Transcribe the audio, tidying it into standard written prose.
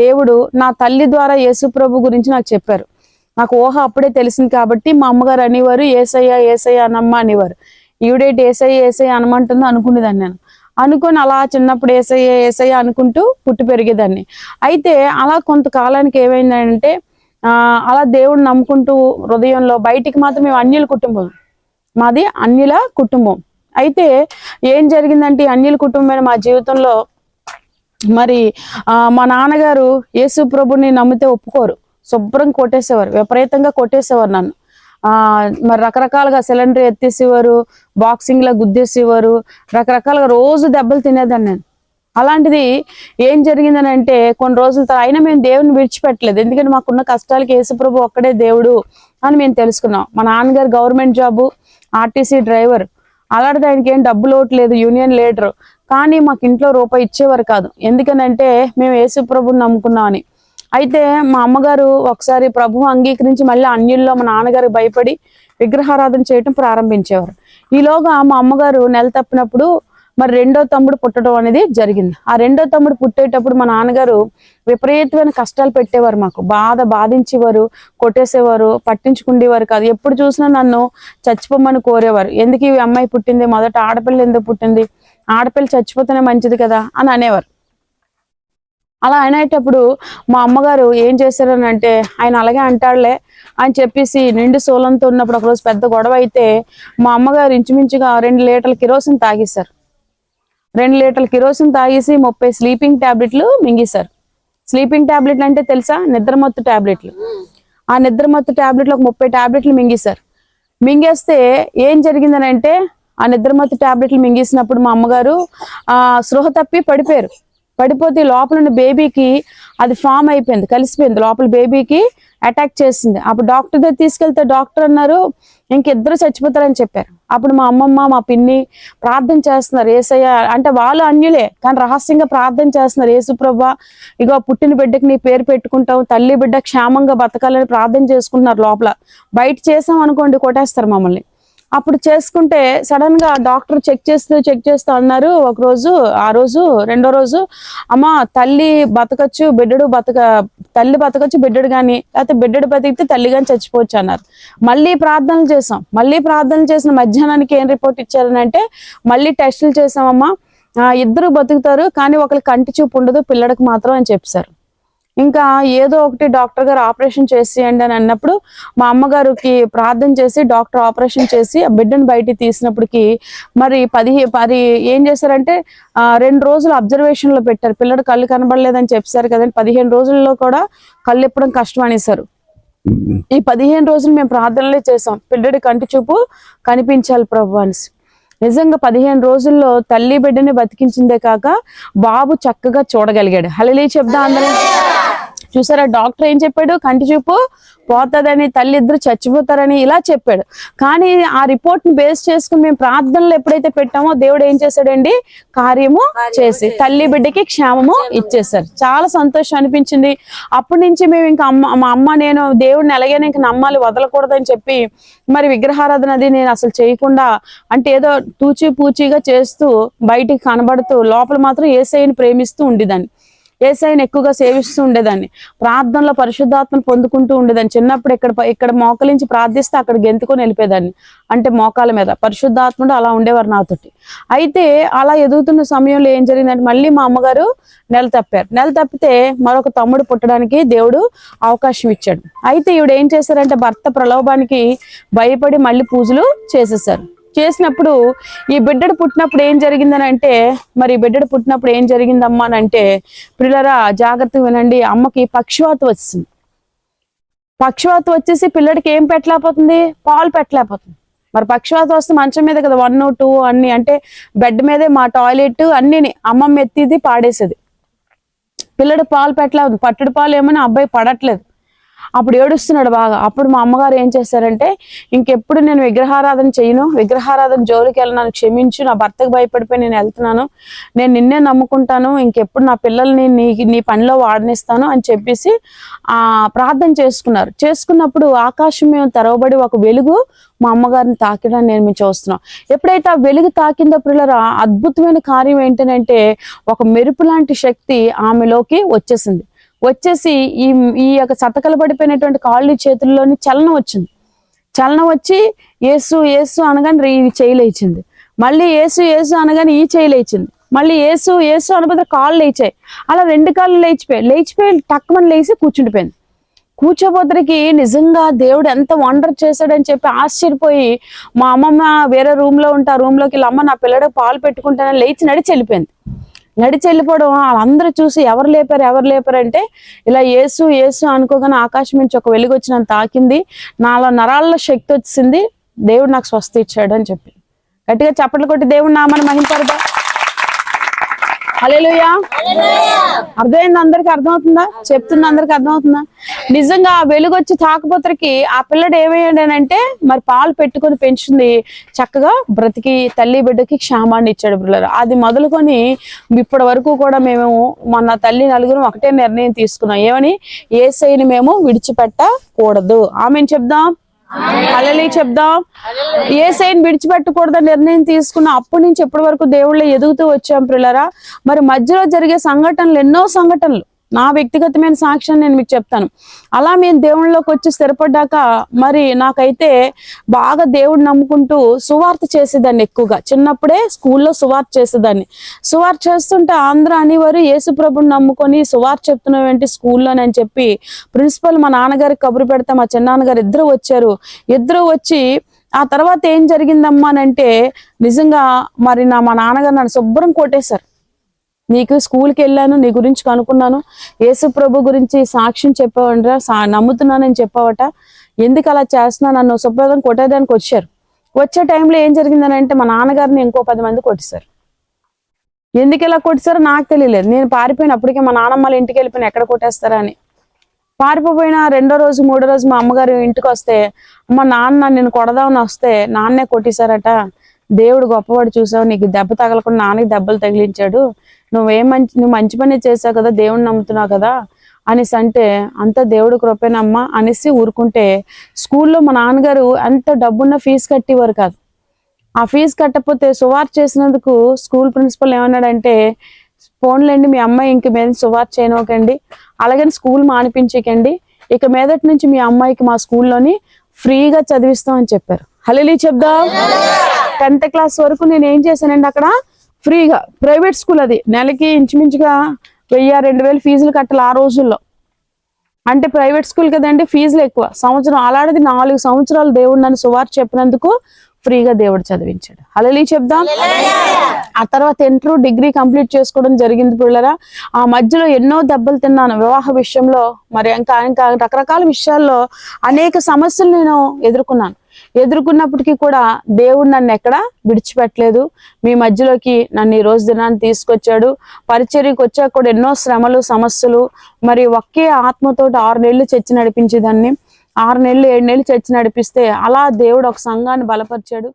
దేవుడు నా తల్లి ద్వారా యేసు ప్రభు గురించి నాకు చెప్పారు. నాకు ఊహ అప్పుడే తెలిసింది కాబట్టి మా అమ్మగారు అనేవారు, ఏసయ్య ఏసయ్య అనమ్మ అనేవారు. ఈవిడేటి ఏసయ్య ఏసయ్య అనమంటుందో అనుకునేదాన్ని నేను. అనుకొని అలా చిన్నప్పుడు ఏసయ్య ఏసయ్య అనుకుంటూ పుట్టి పెరిగేదాన్ని. అయితే అలా కొంతకాలానికి ఏమైందంటే అలా దేవుడిని నమ్ముకుంటూ హృదయంలో, బయటికి మాత్రం మేము అన్యుల కుటుంబం, మాది అన్యుల కుటుంబం. అయితే ఏం జరిగిందంటే అన్యుల కుటుంబమైన మా జీవితంలో మరి మా నాన్నగారు యేసు ప్రభుని నమ్మితే ఒప్పుకోరు, శుభ్రం కొట్టేసేవారు, విపరీతంగా కొట్టేసేవారు నన్ను. మరి రకరకాలుగా సిలిండర్ ఎత్తేసేవారు, బాక్సింగ్ లా గుద్దేసేవారు, రకరకాలుగా రోజు దెబ్బలు తినేదాన్ని నేను. అలాంటిది ఏం జరిగిందని అంటే కొన్ని రోజుల తర్వాత అయినా మేము దేవుని విడిచిపెట్టలేదు. ఎందుకంటే మాకున్న కష్టాలకి యేసుప్రభు ఒక్కడే దేవుడు అని మేము తెలుసుకున్నాం. మా నాన్నగారు గవర్నమెంట్ జాబు, ఆర్టీసీ డ్రైవర్. అలాంటిది ఆయనకి ఏం డబ్బు లోటు లేదు, యూనియన్ లీడర్. కానీ మాకు ఇంట్లో రూపాయి ఇచ్చేవారు కాదు. ఎందుకనంటే మేము యేసుప్రభుని నమ్ముకున్నాం అని. అయితే మా అమ్మగారు ఒకసారి ప్రభువు అంగీకరించి మళ్ళీ అన్యుల్లో మా నాన్నగారికి భయపడి విగ్రహారాధన చేయటం ప్రారంభించేవారు. ఈలోగా మా అమ్మగారు నెల తప్పినప్పుడు మరి రెండో తమ్ముడు పుట్టడం అనేది జరిగింది. ఆ రెండో తమ్ముడు పుట్టేటప్పుడు మా నాన్నగారు విపరీతమైన కష్టాలు పెట్టేవారు, మాకు బాధించేవారు, కొట్టేసేవారు, పట్టించుకుండేవారు కాదు. ఎప్పుడు చూసినా నన్ను చచ్చిపోమని కోరేవారు. ఎందుకు ఈ అమ్మాయి పుట్టింది, మొదట ఆడపిల్ల ఎందుకు పుట్టింది, ఆడపిల్ల చచ్చిపోతేనే మంచిది కదా అని అనేవారు. అలా అనేటప్పుడు మా అమ్మగారు ఏం చేశారని అంటే, ఆయన అలాగే అంటాడులే అని చెప్పేసి నిండు సోలంతో ఉన్నప్పుడు ఒకరోజు పెద్ద గొడవ అయితే మా అమ్మగారు ఇంచుమించుగా 2 లీటర్ల కిరోసిన్ తాగేశారు. 2 లీటర్ల కిరోసిన్ తాగేసి 30 స్లీపింగ్ టాబ్లెట్లు మింగేశారు. స్లీపింగ్ టాబ్లెట్లు అంటే తెలుసా, నిద్రమత్తు టాబ్లెట్లు. ఆ నిద్రమత్తు టాబ్లెట్లు ఒక 30 టాబ్లెట్లు మింగేశారు. మింగేస్తే ఏం జరిగిందని అంటే ఆ నిద్రమత్తు టాబ్లెట్లు మింగేసినప్పుడు మా అమ్మగారు స్పృహ తప్పి పడిపోయారు. పడిపోతే లోపల ఉన్న బేబీకి అది ఫామ్ అయిపోయింది, కలిసిపోయింది, లోపల బేబీకి అటాక్ చేసింది. అప్పుడు డాక్టర్ దగ్గర తీసుకెళ్తే డాక్టర్ అన్నారు ఇంకిద్దరు చచ్చిపోతారని చెప్పారు. అప్పుడు మా అమ్మమ్మ మా పిన్ని ప్రార్థన చేస్తున్నారు, యేసయ్య అంటే వాళ్ళు అన్యులే కానీ రహస్యంగా ప్రార్థన చేస్తున్నారు, యేసుప్రభా ఇగో పుట్టిన బిడ్డకి నీ పేరు పెట్టుకుంటావు, తల్లి బిడ్డ క్షేమంగా బతకాలని ప్రార్థన చేసుకుంటున్నారు. లోపల బయట చేసాం అనుకోండి కొట్టేస్తారు మమ్మల్ని. అప్పుడు చేసుకుంటే సడన్ గా డాక్టర్ చెక్ చేస్తూ అన్నారు ఒక రోజు, ఆ రోజు రెండో రోజు, అమ్మ తల్లి బతకచ్చు బిడ్డడు తల్లి బతకచ్చు బిడ్డడు కానీ, లేకపోతే బిడ్డడు బతికితే తల్లి కానీ చచ్చిపోవచ్చు అన్నారు. మళ్ళీ ప్రార్థనలు చేసాం. చేసిన మధ్యాహ్నానికి ఏం రిపోర్ట్ ఇచ్చారనంటే మళ్ళీ టెస్టులు చేసామమ్మా, ఇద్దరు బతుకుతారు కానీ ఒకరికి కంటి చూపు ఉండదు, పిల్లడికి మాత్రం అని చెప్పారు. ఇంకా ఏదో ఒకటి డాక్టర్ గారు ఆపరేషన్ చేసేయండి అని అన్నప్పుడు మా అమ్మగారికి ప్రార్థన చేసి డాక్టర్ ఆపరేషన్ చేసి ఆ బిడ్డను బయటికి తీసినప్పటికి మరి ఏం చేశారంటే 2 రోజులు అబ్జర్వేషన్ లో పెట్టారు. పిల్లడు కళ్ళు కనబడలేదని చెప్పారు కదండి, 15 రోజుల్లో కూడా కళ్ళు ఎప్పడం కష్టం అనేసారు. ఈ 15 రోజులు మేము ప్రార్థనలే చేసాం, పిల్లడి కంటి చూపు కనిపించాలి ప్రభు అనేసి. నిజంగా 15 రోజుల్లో తల్లి బిడ్డని బతికించిందే కాక బాబు చక్కగా చూడగలిగాడు. హల్లెలూయా చెప్దాం అందరం. చూసారా డాక్టర్ ఏం చెప్పాడు, కంటి చూపు పోతుందని, తల్లి ఇద్దరు చచ్చిపోతారని ఇలా చెప్పాడు. కానీ ఆ రిపోర్ట్ ని బేస్ చేసుకుని మేము ప్రార్థనలు ఎప్పుడైతే పెట్టామో దేవుడు ఏం చేశాడండి, కార్యము చేసి తల్లి బిడ్డకి క్షేమము ఇచ్చేసారు. చాలా సంతోషం అనిపించింది. అప్పటి నుంచి మేము ఇంకా మా అమ్మ నేను దేవుడిని ఎలాగైనా ఇంకా నమ్మాలి, వదలకూడదని చెప్పి మరి విగ్రహారాధన అది నేను అసలు చేయకుండా, అంటే ఏదో పూచిగా చేస్తూ బయటికి కనబడుతూ లోపల మాత్రం యేసయ్యని ప్రేమిస్తూ ఉండేదాన్ని, యేసయ్యని ఎక్కువగా సేవిస్తూ ఉండేదాన్ని, ప్రార్థనలో పరిశుద్ధాత్మను పొందుకుంటూ ఉండేదాన్ని. చిన్నప్పుడు ఇక్కడ మోకలించి ప్రార్థిస్తే అక్కడ గెంతుకొని వెళ్ళిపోయేదాన్ని, అంటే మోకాల మీద పరిశుద్ధాత్ముడు అలా ఉండేవారు నాతోటి. అయితే అలా ఎదుగుతున్న సమయంలో ఏం జరిగిందంటే మళ్ళీ మా అమ్మగారు నెల తప్పితే మరొక తమ్ముడు పుట్టడానికి దేవుడు అవకాశం ఇచ్చాడు. అయితే ఈవిడ ఏం చేశారంటే భర్త ప్రలోభానికి భయపడి మళ్ళీ పూజలు చేసేసారు. చేసినప్పుడు ఈ బిడ్డడు పుట్టినప్పుడు ఏం జరిగిందని అంటే, మరి బిడ్డడు పుట్టినప్పుడు ఏం జరిగిందమ్మా అని అంటే, పిల్లరా జాగ్రత్తగా వినండి, అమ్మకి పక్షవాతం వచ్చింది. పక్షవాతం వచ్చేసి పిల్లడికి ఏం పెట్టలేకపోతుంది, పాలు పెట్టలేకపోతుంది. మరి పక్షవాతం వస్తే మంచం మీద కదా 1, 2 అన్ని, అంటే బెడ్ మీదే మా టాయిలెట్ అన్ని అమ్మమ్మ ఎత్తిది పాడేసేది. పిల్లడు పాలు పెట్టలేదు, పట్టుడు పాలు ఏమని అబ్బాయి పడట్లేదు. అప్పుడు ఏడుస్తున్నాడు బాగా. అప్పుడు మా అమ్మగారు ఏం చేశారంటే, ఇంకెప్పుడు నేను విగ్రహారాధన చేయను, విగ్రహారాధన జోలికి వెళ్ళినాను, క్షమించు, నా భర్తకు భయపడిపోయి నేను వెళ్తున్నాను, నేను నిన్నే నమ్ముకుంటాను, ఇంకెప్పుడు నా పిల్లల్ని నీ పనిలో వాడనిస్తాను అని చెప్పేసి ప్రార్థన చేసుకున్నప్పుడు ఆకాశం మేము తెరవబడి ఒక వెలుగు మా అమ్మగారిని తాకిడాన్ని నేను చూస్తున్నాం. ఎప్పుడైతే ఆ వెలుగు తాకిందో పిల్లల అద్భుతమైన కార్యం ఏంటంటే ఒక మెరుపు లాంటి శక్తి ఆమెలోకి వచ్చేసింది. వచ్చేసి ఈ ఈ యొక్క సతకలు పడిపోయినటువంటి కాళ్ళు చేతుల్లోని చలనం వచ్చింది. చలనం వచ్చి యేసు యేసు అనగానే ఈ చేయి లేచింది. మళ్ళీ యేసు యేసు అనగానే ఈ చేయి లేచింది. మళ్ళీ యేసు యేసు అనబోతే కాళ్ళు లేచాయి. అలా 2 కాళ్ళు లేచిపోయి టక్కుమని లేచి కూర్చుండిపోయింది. కూర్చోబోతరికి నిజంగా దేవుడు ఎంత వండర్ చేశాడని చెప్పి ఆశ్చర్యపోయి మా అమ్మమ్మ వేరే రూమ్ లో ఉంటే ఆ రూమ్ లోకి వెళ్ళి, అమ్మ నా పిల్లడికి పాలు పెట్టుకుంటానని లేచి నడిచి వెళ్ళిపోయింది. నడిచి వెళ్ళిపోవడం వాళ్ళందరూ చూసి ఎవరు లేపారు అంటే ఇలా యేసు యేసు అనుకోగానే ఆకాశం నుంచి ఒక వెలుగు వచ్చి నన్ను తాకింది, నాలో నరాల్లో శక్తి వచ్చింది, దేవుడు నాకు స్వస్థ ఇచ్చాడు అని చెప్పి గట్టిగా చప్పట్లు కొట్టి దేవుడు నామని మహింపడదా. హల్లెలూయా. అర్థమైంది? అందరికి అర్థమవుతుందా? చెప్తున్నా అందరికి అర్థమవుతుందా? నిజంగా ఆ వెలుగు వచ్చి తాకపోతరికి ఆ పిల్లడు ఏమయ్యాడనంటే మరి పాలు పెట్టుకొని పెంచుంది, చక్కగా బ్రతికి తల్లి బిడ్డకి క్షేమాన్ని ఇచ్చాడు పిల్లలు. అది మొదలుకొని ఇప్పటి వరకు కూడా మేము మన తల్లి నలుగురు ఒకటే నిర్ణయం తీసుకున్నాం, ఏమని? యేసయ్యని మేము విడిచిపెట్టకూడదు. ఆమెను చెప్దాం, హల్లెలూయా చెప్దాం. యేసయ్యని విడిచిపెట్టకూడదని నిర్ణయం తీసుకున్న అప్పటి నుంచి ఎప్పటి వరకు దేవుళ్ళ ఎదుగుతూ వచ్చాం పిల్లరా. మరి మధ్యలో జరిగే సంఘటనలు, ఎన్నో సంఘటనలు, నా వ్యక్తిగతమైన సాక్ష్యం నేను మీకు చెప్తాను. అలా మేము దేవుళ్ళలోకి వచ్చి స్థిరపడ్డాక మరి నాకైతే బాగా దేవుడు నమ్ముకుంటూ సువార్త చేసేదాన్ని. ఎక్కువగా చిన్నప్పుడే స్కూల్లో సువార్త చేసేదాన్ని. సువార్త చేస్తుంటే అందరూ అనేవారు, యేసు ప్రభుని నమ్ముకొని సువార్త చెప్తున్నావేంటి స్కూల్లోనని చెప్పి ప్రిన్సిపల్ మా నాన్నగారికి కబురు పెడితే మా చిన్నాన్నగారు ఇద్దరు వచ్చారు. ఇద్దరు వచ్చి ఆ తర్వాత ఏం జరిగిందమ్మా అంటే నిజంగా మరి మా నాన్నగారు నన్ను శుభ్రం కొట్టేశారు. నీకు స్కూల్కి వెళ్ళాను, నీ గురించి కనుక్కున్నాను, యేసు ప్రభు గురించి సాక్ష్యం చెప్పావంటరా, నమ్ముతున్నానని చెప్పావట, ఎందుకు అలా చేస్తున్నా, నన్ను శుభ్రం కొట్టేయడానికి వచ్చారు. వచ్చే టైంలో ఏం జరిగిందని అంటే మా నాన్నగారిని ఇంకో 10 మంది కొట్టేశారు. ఎందుకు ఇలా కొట్టేశారో నాకు తెలియలేదు. నేను పారిపోయిన అప్పటికే మా నాన్నమ్మ ఇంటికి వెళ్ళిపోయిన, ఎక్కడ కొట్టేస్తారా అని. పారిపోయిన 2వ రోజు 3వ రోజు మా అమ్మగారు ఇంటికి వస్తే, అమ్మ నాన్న నేను కొడదామని వస్తే నాన్నే కొట్టేశారట. దేవుడు గొప్పవాడు, చూసావు, నీకు దెబ్బ తగలకుండా నాన్నకి దెబ్బలు తగిలించాడు, నువ్వు మంచి పని చేసావు కదా, దేవుడిని నమ్ముతున్నావు కదా అనేసి అంటే, అంత దేవుడు కృపేనమ్మా అనేసి ఊరుకుంటే, స్కూల్లో మా నాన్నగారు ఎంత డబ్బున్న ఫీజు కట్టేవారు కాదు. ఆ ఫీజు కట్టకపోతే సువార్త చేసినందుకు స్కూల్ ప్రిన్సిపల్ ఏమన్నాడంటే, ఫోన్లేండి మీ అమ్మాయి ఇంక మీద సువార్త చేయనివ్వకండి, అలాగని స్కూల్ మానిపించకండి, ఇక మీదటి నుంచి మీ అమ్మాయికి మా స్కూల్లోని ఫ్రీగా చదివిస్తామని చెప్పారు. హల్లెలూయా చెప్దాం. 10th క్లాస్ వరకు నేను ఏం చేశానండి అక్కడ ఫ్రీగా. ప్రైవేట్ స్కూల్ అది. నెలకి ఇంచుమించుగా 1000-2000 ఫీజులు కట్టాలి ఆ రోజుల్లో. అంటే ప్రైవేట్ స్కూల్ కదండి, ఫీజులు ఎక్కువ. సంవత్సరం అలాంటిది 4 సంవత్సరాలు దేవుడు నన్ను సువార్త చెప్పినందుకు ఫ్రీగా దేవుడు చదివించాడు. హల్లెలూయా చెప్దాం. ఆ తర్వాత ఇంటర్, డిగ్రీ కంప్లీట్ చేసుకోవడం జరిగింది పిల్లరా. ఆ మధ్యలో ఎన్నో దెబ్బలు తిన్నాను వివాహ విషయంలో, మరి ఇంకా రకరకాల విషయాల్లో అనేక సమస్యలు నేను ఎదుర్కొన్నప్పటికీ కూడా దేవుడు నన్ను ఎక్కడ విడిచిపెట్టలేదు. మీ మధ్యలోకి నన్ను ఈ రోజు దినాన్ని తీసుకొచ్చాడు. పరిచర్యకు వచ్చాక కూడా ఎన్నో శ్రమలు, సమస్యలు, మరి ఒకే ఆత్మతోటి 6 నెలలు చర్చి నడిపించేదాన్ని. 6 నెలలు 7 నెలలు చర్చి నడిపిస్తే అలా దేవుడు ఒక సంఘాన్ని బలపరిచాడు.